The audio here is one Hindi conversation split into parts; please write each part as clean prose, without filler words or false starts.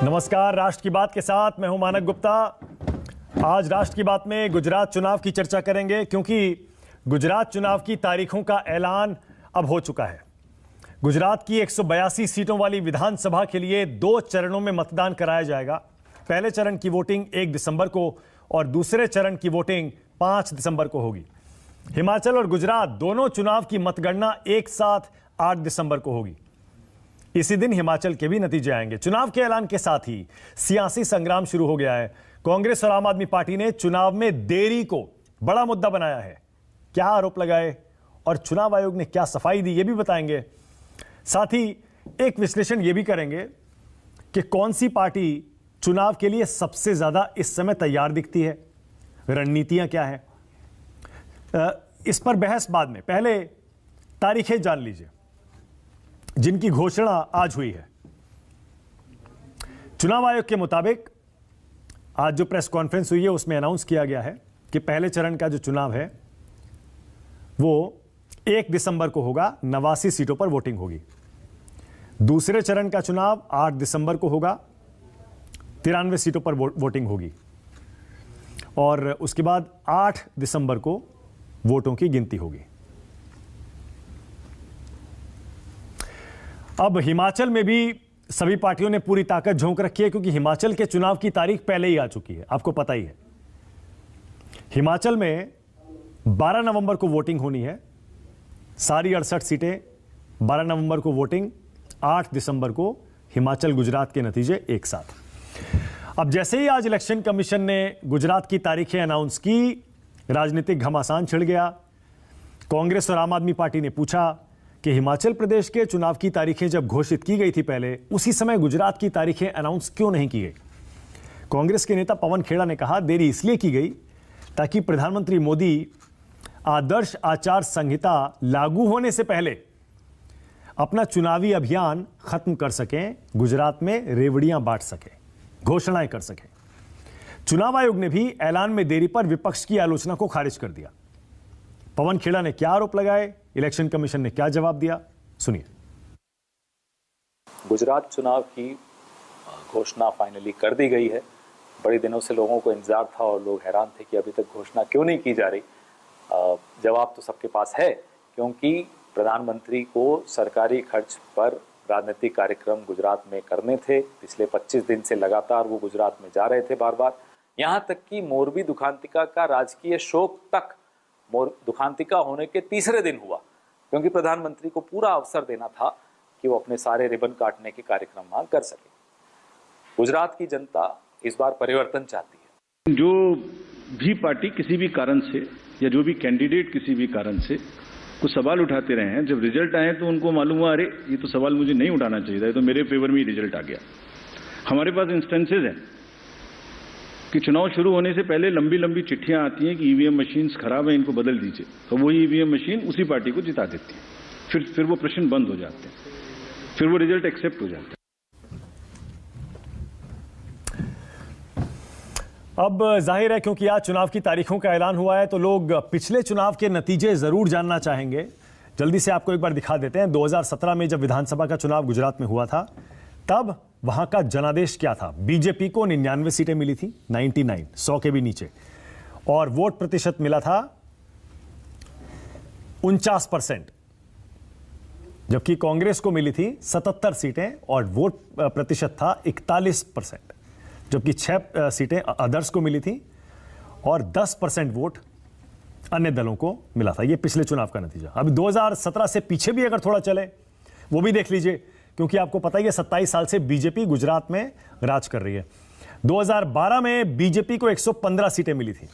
नमस्कार, राष्ट्र की बात के साथ मैं हूं मानक गुप्ता। आज राष्ट्र की बात में गुजरात चुनाव की चर्चा करेंगे क्योंकि गुजरात चुनाव की तारीखों का ऐलान अब हो चुका है। गुजरात की 182 सीटों वाली विधानसभा के लिए 2 चरणों में मतदान कराया जाएगा। पहले चरण की वोटिंग 1 दिसंबर को और दूसरे चरण की वोटिंग 5 दिसंबर को होगी। हिमाचल और गुजरात दोनों चुनाव की मतगणना एक साथ 8 दिसंबर को होगी। इसी दिन हिमाचल के भी नतीजे आएंगे। चुनाव के ऐलान के साथ ही सियासी संग्राम शुरू हो गया है। कांग्रेस और आम आदमी पार्टी ने चुनाव में देरी को बड़ा मुद्दा बनाया है। क्या आरोप लगाए और चुनाव आयोग ने क्या सफाई दी, ये भी बताएंगे। साथ ही एक विश्लेषण ये भी करेंगे कि कौन सी पार्टी चुनाव के लिए सबसे ज्यादा इस समय तैयार दिखती है, रणनीतियां क्या है। इस पर बहस बाद में, पहले तारीखें जान लीजिए जिनकी घोषणा आज हुई है। चुनाव आयोग के मुताबिक आज जो प्रेस कॉन्फ्रेंस हुई है उसमें अनाउंस किया गया है कि पहले चरण का जो चुनाव है वो 1 दिसंबर को होगा, 89 सीटों पर वोटिंग होगी। दूसरे चरण का चुनाव 8 दिसंबर को होगा, 93 सीटों पर वोटिंग होगी और उसके बाद 8 दिसंबर को वोटों की गिनती होगी। अब हिमाचल में भी सभी पार्टियों ने पूरी ताकत झोंक रखी है क्योंकि हिमाचल के चुनाव की तारीख पहले ही आ चुकी है, आपको पता ही है। हिमाचल में 12 नवंबर को वोटिंग होनी है, सारी 68 सीटें 12 नवंबर को वोटिंग, 8 दिसंबर को हिमाचल गुजरात के नतीजे एक साथ। अब जैसे ही आज इलेक्शन कमीशन ने गुजरात की तारीखें अनाउंस की, राजनीतिक घमासान छिड़ गया। कांग्रेस और आम आदमी पार्टी ने पूछा कि हिमाचल प्रदेश के चुनाव की तारीखें जब घोषित की गई थी पहले, उसी समय गुजरात की तारीखें अनाउंस क्यों नहीं की गई। कांग्रेस के नेता पवन खेड़ा ने कहा देरी इसलिए की गई ताकि प्रधानमंत्री मोदी आदर्श आचार संहिता लागू होने से पहले अपना चुनावी अभियान खत्म कर सकें, गुजरात में रेवड़ियां बांट सकें, घोषणाएं कर सकें। चुनाव आयोग ने भी ऐलान में देरी पर विपक्ष की आलोचना को खारिज कर दिया। पवन खेड़ा ने क्या आरोप लगाए, इलेक्शन कमीशन ने क्या जवाब दिया, सुनिए। गुजरात चुनाव की घोषणा फाइनली कर दी गई है। बड़े दिनों से लोगों को इंतजार था और लोग हैरान थे कि अभी तक घोषणा क्यों नहीं की जा रही। जवाब तो सबके पास है, क्योंकि प्रधानमंत्री को सरकारी खर्च पर राजनीतिक कार्यक्रम गुजरात में करने थे। पिछले 25 दिन से लगातार वो गुजरात में जा रहे थे बार बार। यहाँ तक कि मोरबी दुखांतिका का राजकीय शोक तक दुखांतिका होने के तीसरे दिन हुआ, क्योंकि प्रधानमंत्री को पूरा अवसर देना था कि वो अपने सारे रिबन काटने के कार्यक्रम वहां कर सके। गुजरात की जनता इस बार परिवर्तन चाहती है। जो भी पार्टी किसी भी कारण से या जो भी कैंडिडेट किसी भी कारण से कुछ सवाल उठाते रहे हैं, जब रिजल्ट आए तो उनको मालूम हुआ अरे ये तो सवाल मुझे नहीं उठाना चाहिए था, ये तो मेरे फेवर में ही रिजल्ट आ गया। हमारे पास इंस्टेंसेज हैं कि चुनाव शुरू होने से पहले लंबी लंबी चिट्ठियां आती हैं कि ईवीएम मशीन्स खराब हैं, इनको बदल दीजिए, तो वही ईवीएम मशीन उसी पार्टी को जिता देती है। फिर वो प्रश्न बंद हो जाते हैं, फिर वो रिजल्ट एक्सेप्ट हो जाता है। अब जाहिर है क्योंकि आज चुनाव की तारीखों का ऐलान हुआ है तो लोग पिछले चुनाव के नतीजे जरूर जानना चाहेंगे। जल्दी से आपको एक बार दिखा देते हैं। 2017 में जब विधानसभा का चुनाव गुजरात में हुआ था तब वहां का जनादेश क्या था। बीजेपी को 99 सीटें मिली थी, 99, 100 के भी नीचे, और वोट प्रतिशत मिला था 49%, जबकि कांग्रेस को मिली थी 77 सीटें और वोट प्रतिशत था 41%, जबकि 6 सीटें अदर्स को मिली थी और 10% वोट अन्य दलों को मिला था। यह पिछले चुनाव का नतीजा। अब 2017 से पीछे भी अगर थोड़ा चले वो भी देख लीजिए, क्योंकि आपको पता ही है 27 साल से बीजेपी गुजरात में राज कर रही है। 2012 में बीजेपी को 115 सीटें मिली थी।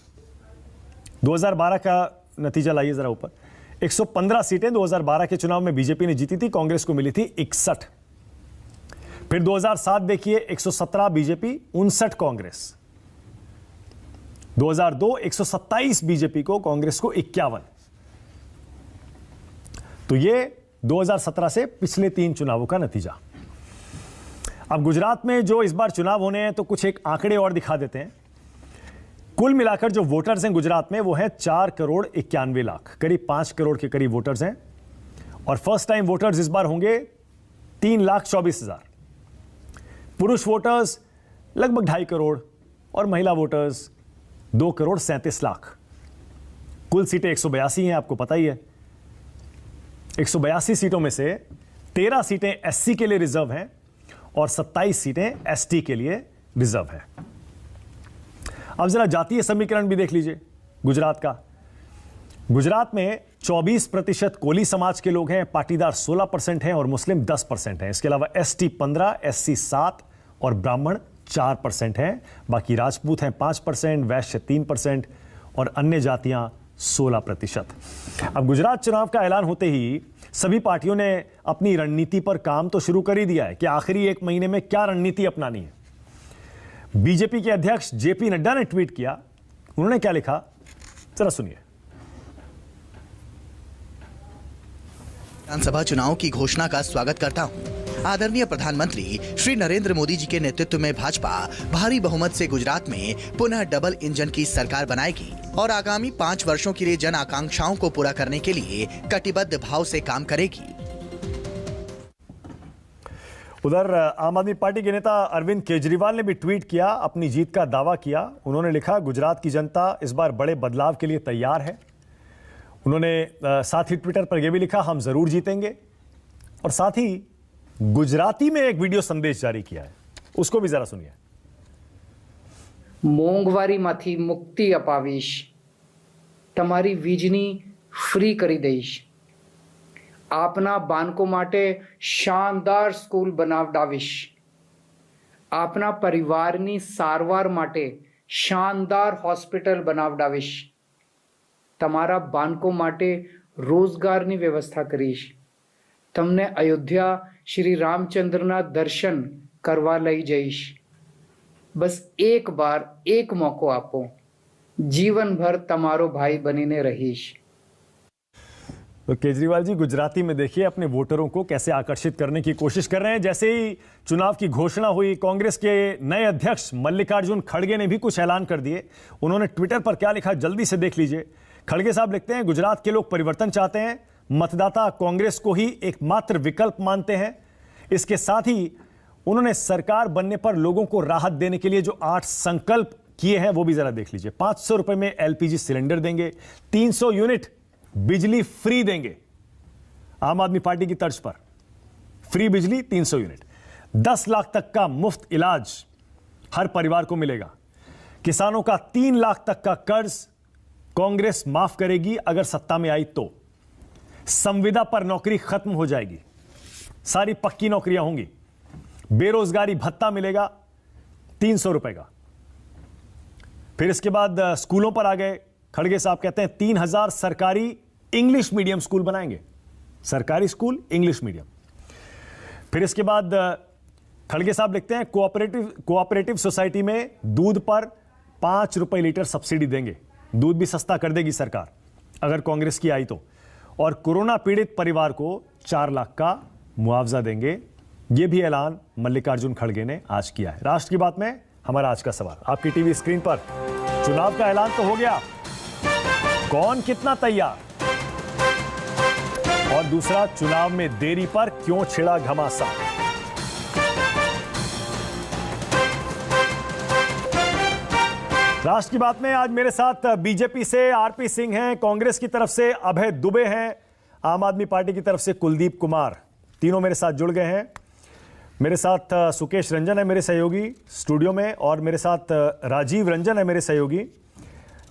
2012 का नतीजा लाइए जरा ऊपर। 115 सीटें 2012 के चुनाव में बीजेपी ने जीती थी, कांग्रेस को मिली थी 61। फिर 2007 देखिए 117 बीजेपी, 59 कांग्रेस। 2002 127 बीजेपी को, कांग्रेस को 51। तो ये 2017 से पिछले 3 चुनावों का नतीजा। अब गुजरात में जो इस बार चुनाव होने हैं तो कुछ एक आंकड़े और दिखा देते हैं। कुल मिलाकर जो वोटर्स हैं गुजरात में वो है 4 करोड़ 91 लाख, करीब 5 करोड़ के करीब वोटर्स हैं। और फर्स्ट टाइम वोटर्स इस बार होंगे 3,24,000। पुरुष वोटर्स लगभग 2.5 करोड़ और महिला वोटर्स 2,37,00,000। कुल सीटें 182 हैं, आपको पता ही है। 182 सीटों में से 13 सीटें एससी के लिए रिजर्व हैं और 27 सीटें एसटी के लिए रिजर्व हैं। अब जरा जातीय समीकरण भी देख लीजिए गुजरात का। गुजरात में 24% कोली समाज के लोग हैं, पाटीदार 16% हैं और मुस्लिम 10% हैं। इसके अलावा एसटी 15, एससी 7 और ब्राह्मण 4% हैं। बाकी राजपूत हैं 5%, वैश्य 3% और अन्य जातियां 16%। अब गुजरात चुनाव का ऐलान होते ही सभी पार्टियों ने अपनी रणनीति पर काम तो शुरू कर ही दिया है कि आखिरी 1 महीने में क्या रणनीति अपनानी है। बीजेपी के अध्यक्ष जेपी नड्डा ने ट्वीट किया। उन्होंने क्या लिखा, जरा सुनिए। विधानसभा चुनाव की घोषणा का स्वागत करता हूं। आदरणीय प्रधानमंत्री श्री नरेंद्र मोदी जी के नेतृत्व में भाजपा भारी बहुमत से गुजरात में पुनः डबल इंजन की सरकार बनाएगी और आगामी 5 वर्षों के लिए जन आकांक्षाओं को पूरा करने के लिए कटिबद्ध भाव से काम करेगी। उधर आम आदमी पार्टी के नेता अरविंद केजरीवाल ने भी ट्वीट किया, अपनी जीत का दावा किया। उन्होंने लिखा, गुजरात की जनता इस बार बड़े बदलाव के लिए तैयार है। उन्होंने साथ ही ट्विटर पर यह भी लिखा, हम जरूर जीतेंगे। और साथ ही गुजराती में एक वीडियो संदेश जारी किया है, उसको भी जरा सुनिए। मोंघवारीमांथी मुक्ति अपावीश, तमारी वीजनी फ्री करी दईश, आपना बाळको माटे शानदार स्कूल बनावडावीश, आपना परिवारनी सारवार माटे शानदार होस्पिटल बनावडावीश, तमारा बाळको माटे रोजगारनी व्यवस्था करीश, तमने अयोध्या श्री रामचंद्रना दर्शन करवा लई जईश। बस एक बार एक मौको आपो, जीवन भर तमारो भाई बनीने रहीश। तो केजरीवाल जी गुजराती में देखिए अपने वोटरों को कैसे आकर्षित करने की कोशिश कर रहे हैं। जैसे ही चुनाव की घोषणा हुई, कांग्रेस के नए अध्यक्ष मल्लिकार्जुन खड़गे ने भी कुछ ऐलान कर दिए। उन्होंने ट्विटर पर क्या लिखा, जल्दी से देख लीजिए। खड़गे साहब लिखते हैं, गुजरात के लोग परिवर्तन चाहते हैं, मतदाता कांग्रेस को ही एकमात्र विकल्प मानते हैं। इसके साथ ही उन्होंने सरकार बनने पर लोगों को राहत देने के लिए जो 8 संकल्प किए हैं वो भी जरा देख लीजिए। 500 रुपए में एलपीजी सिलेंडर देंगे, 300 यूनिट बिजली फ्री देंगे, आम आदमी पार्टी की तर्ज पर फ्री बिजली 300 यूनिट, 10 लाख तक का मुफ्त इलाज हर परिवार को मिलेगा, किसानों का 3 लाख तक का कर्ज कांग्रेस माफ करेगी अगर सत्ता में आई तो, संविदा पर नौकरी खत्म हो जाएगी, सारी पक्की नौकरियां होंगी, बेरोजगारी भत्ता मिलेगा 300 रुपए का। फिर इसके बाद स्कूलों पर आ गए। खड़गे साहब कहते हैं 3000 सरकारी इंग्लिश मीडियम स्कूल बनाएंगे, सरकारी स्कूल इंग्लिश मीडियम। फिर इसके बाद खड़गे साहब लिखते हैं कोऑपरेटिव सोसाइटी में दूध पर 5 रुपए लीटर सब्सिडी देंगे, दूध भी सस्ता कर देगी सरकार अगर कांग्रेस की आई तो, और कोरोना पीड़ित परिवार को 4 लाख का मुआवजा देंगे। यह भी ऐलान मल्लिकार्जुन खड़गे ने आज किया है। राष्ट्र की बात में हमारा आज का सवाल आपकी टीवी स्क्रीन पर, चुनाव का ऐलान तो हो गया, कौन कितना तैयार, और दूसरा, चुनाव में देरी पर क्यों छिड़ा घमासान। राष्ट्र की बात में आज मेरे साथ बीजेपी से आरपी सिंह हैं, कांग्रेस की तरफ से अभय दुबे हैं, आम आदमी पार्टी की तरफ से कुलदीप कुमार, तीनों मेरे साथ जुड़ गए हैं। मेरे साथ सुकेश रंजन है मेरे सहयोगी स्टूडियो में, और मेरे साथ राजीव रंजन है मेरे सहयोगी,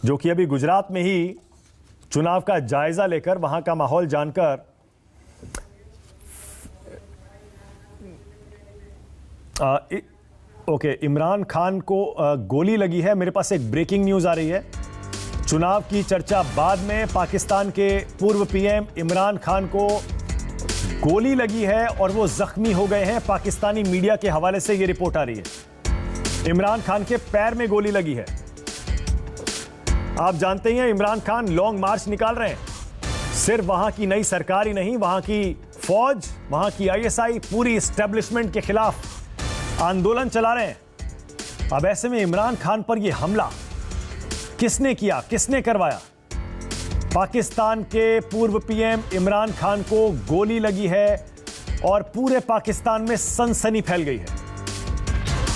जो कि अभी गुजरात में ही चुनाव का जायजा लेकर, वहां का माहौल जानकर ओके, इमरान खान को गोली लगी है। मेरे पास एक ब्रेकिंग न्यूज आ रही है। चुनाव की चर्चा बाद में, पाकिस्तान के पूर्व पीएम इमरान खान को गोली लगी है और वो जख्मी हो गए हैं। पाकिस्तानी मीडिया के हवाले से ये रिपोर्ट आ रही है, इमरान खान के पैर में गोली लगी है। आप जानते हैं इमरान खान लॉन्ग मार्च निकाल रहे हैं, सिर्फ वहां की नई सरकार ही नहीं, वहां की फौज, वहां की आईएसआई, पूरी एस्टेब्लिशमेंट के खिलाफ आंदोलन चला रहे हैं। अब ऐसे में इमरान खान पर यह हमला किसने किया, किसने करवाया? पाकिस्तान के पूर्व पीएम इमरान खान को गोली लगी है और पूरे पाकिस्तान में सनसनी फैल गई है।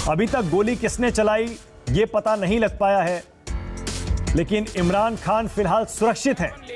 अभी तक गोली किसने चलाई ये पता नहीं लग पाया है, लेकिन इमरान खान फिलहाल सुरक्षित हैं।